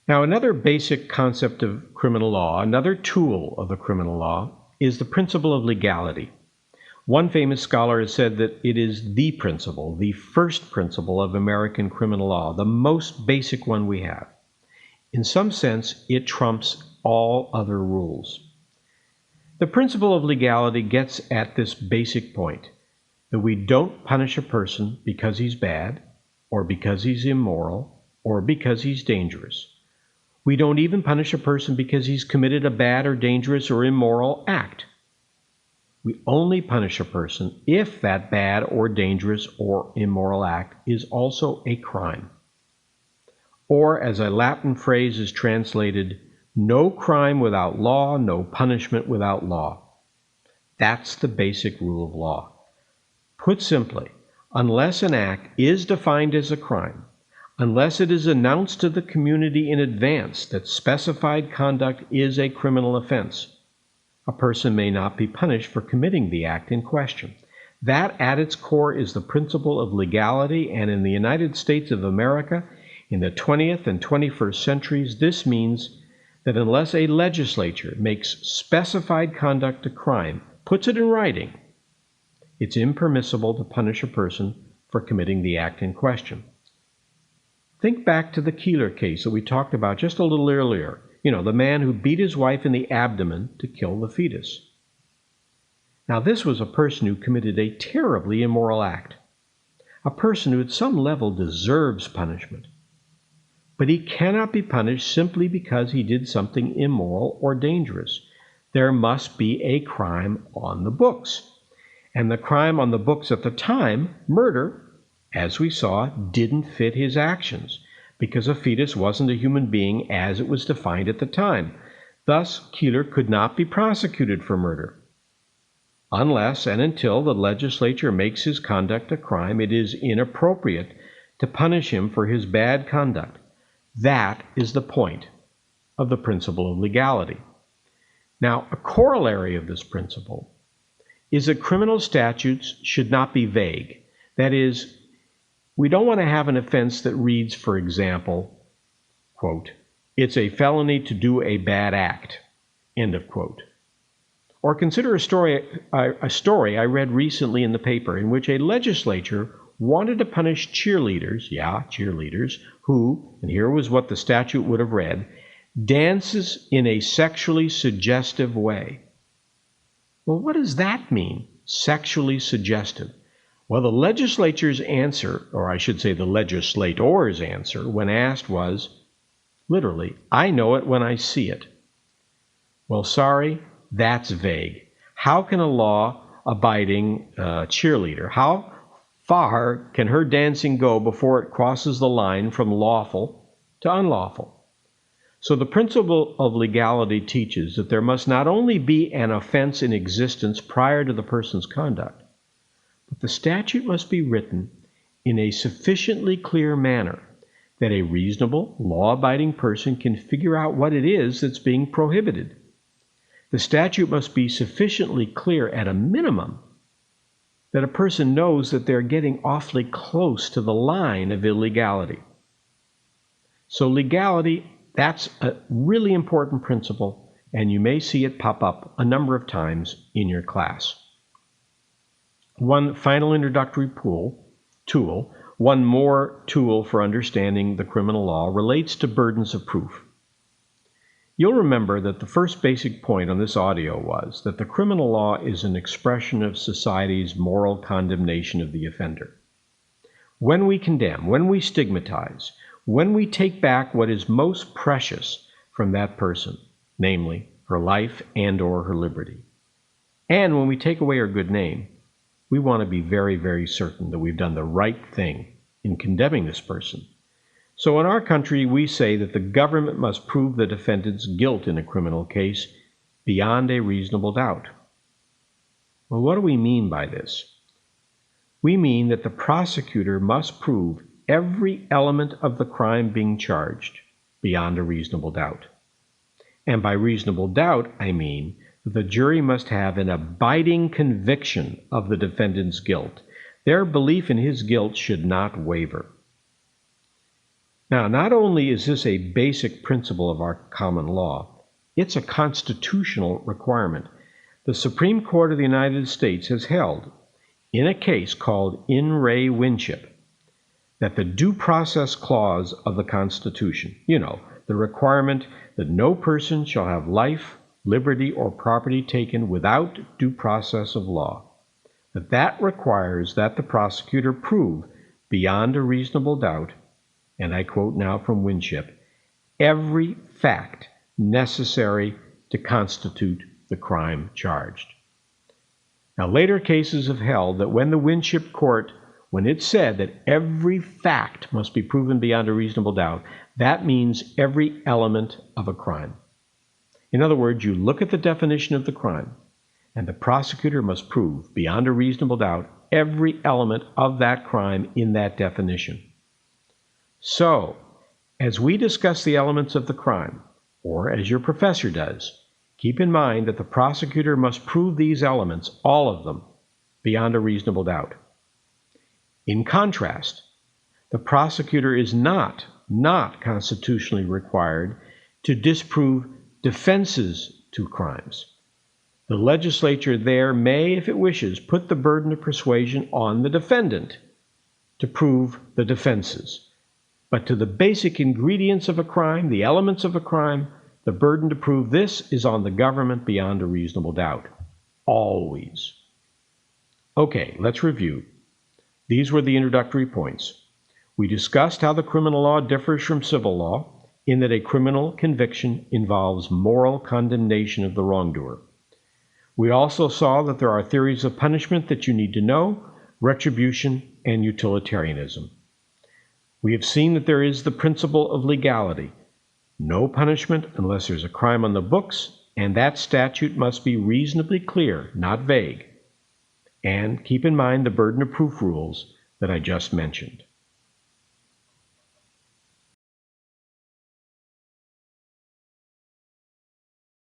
Now, another basic concept of criminal law, another tool of the criminal law, is the principle of legality. One famous scholar has said that it is the principle, the first principle of American criminal law, the most basic one we have. In some sense, it trumps all other rules. The principle of legality gets at this basic point, that we don't punish a person because he's bad, or because he's immoral, or because he's dangerous. We don't even punish a person because he's committed a bad or dangerous or immoral act. We only punish a person if that bad or dangerous or immoral act is also a crime. Or, as a Latin phrase is translated, no crime without law, no punishment without law. That's the basic rule of law. Put simply, unless an act is defined as a crime, unless it is announced to the community in advance that specified conduct is a criminal offense, a person may not be punished for committing the act in question. That, at its core, is the principle of legality, and in the United States of America, in the 20th and 21st centuries, this means that unless a legislature makes specified conduct a crime, puts it in writing, it's impermissible to punish a person for committing the act in question. Think back to the Keeler case that we talked about just a little earlier. The man who beat his wife in the abdomen to kill the fetus. Now, this was a person who committed a terribly immoral act, a person who at some level deserves punishment. But he cannot be punished simply because he did something immoral or dangerous. There must be a crime on the books. And the crime on the books at the time, murder, as we saw, didn't fit his actions, because a fetus wasn't a human being as it was defined at the time. Thus, Keeler could not be prosecuted for murder. Unless and until the legislature makes his conduct a crime, it is inappropriate to punish him for his bad conduct. That is the point of the principle of legality. Now, a corollary of this principle is that criminal statutes should not be vague. That is, we don't want to have an offense that reads, for example, quote, "It's a felony to do a bad act," end of quote. Or consider a story I read recently in the paper in which a legislature wanted to punish cheerleaders, who, and here was what the statute would have read, dances in a sexually suggestive way. Well, what does that mean, sexually suggestive? Well, the legislature's answer, or I should say the legislator's answer, when asked was, literally, "I know it when I see it." Well, sorry, that's vague. How can a law-abiding cheerleader, how far can her dancing go before it crosses the line from lawful to unlawful? So the principle of legality teaches that there must not only be an offense in existence prior to the person's conduct, but the statute must be written in a sufficiently clear manner that a reasonable, law-abiding person can figure out what it is that's being prohibited. The statute must be sufficiently clear at a minimum that a person knows that they're getting awfully close to the line of illegality. So legality, that's a really important principle, and you may see it pop up a number of times in your class. One final introductory tool, one more tool for understanding the criminal law, relates to burdens of proof. You'll remember that the first basic point on this audio was that the criminal law is an expression of society's moral condemnation of the offender. When we condemn, when we stigmatize, when we take back what is most precious from that person, namely her life and or her liberty, and when we take away her good name, we want to be very, very certain that we've done the right thing in condemning this person. So in our country, we say that the government must prove the defendant's guilt in a criminal case beyond a reasonable doubt. Well, what do we mean by this? We mean that the prosecutor must prove every element of the crime being charged beyond a reasonable doubt. And by reasonable doubt, I mean the jury must have an abiding conviction of the defendant's guilt. Their belief in his guilt should not waver. Now, not only is this a basic principle of our common law, it's a constitutional requirement. The Supreme Court of the United States has held, in a case called In Re Winship, that the Due Process Clause of the Constitution, the requirement that no person shall have life, liberty, or property taken without due process of law, that requires that the prosecutor prove beyond a reasonable doubt, and I quote now from Winship, every fact necessary to constitute the crime charged. Now, later cases have held that when the Winship Court, when it said that every fact must be proven beyond a reasonable doubt, that means every element of a crime. In other words, you look at the definition of the crime, and the prosecutor must prove beyond a reasonable doubt every element of that crime in that definition. So, as we discuss the elements of the crime, or as your professor does, keep in mind that the prosecutor must prove these elements, all of them, beyond a reasonable doubt. In contrast, the prosecutor is not constitutionally required to disprove defenses to crimes. The legislature there may, if it wishes, put the burden of persuasion on the defendant to prove the defenses. But to the basic ingredients of a crime, the elements of a crime, the burden to prove this is on the government beyond a reasonable doubt. Always. Okay, let's review. These were the introductory points. We discussed how the criminal law differs from civil law in that a criminal conviction involves moral condemnation of the wrongdoer. We also saw that there are theories of punishment that you need to know, retribution and utilitarianism. We have seen that there is the principle of legality. No punishment unless there's a crime on the books, and that statute must be reasonably clear, not vague. And keep in mind the burden of proof rules that I just mentioned.